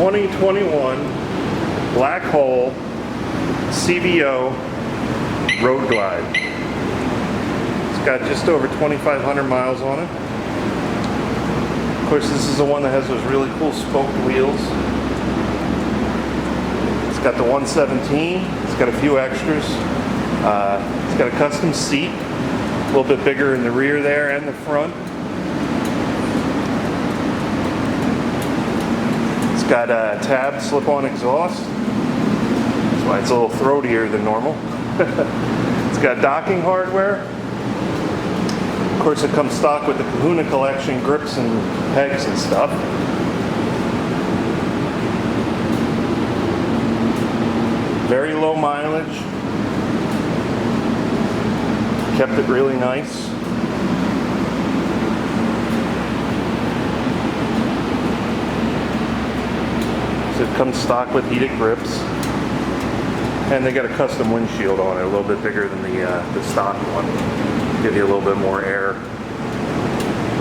2021 Black Hole CVO Road Glide. It's got just over 2,500 miles on it. Of course, this is the one that has those really cool spoked wheels. It's got the 117. It's got a few extras. It's got a custom seat, a little bit bigger in the rear there and the front. It's got a tab slip-on exhaust. That's why it's a little throatier than normal. It's got docking hardware. Of course, it comes stock with the Kahuna Collection grips and pegs and stuff. Very low mileage. Kept it really nice. So it comes stock with heated grips. And they got a custom windshield on it, a little bit bigger than the stock one. Give you a little bit more air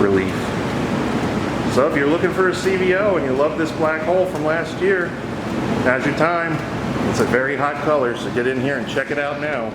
relief. So if you're looking for a CVO and you love this Black Hole from last year, now's your time. It's a very hot color, so get in here and check it out now.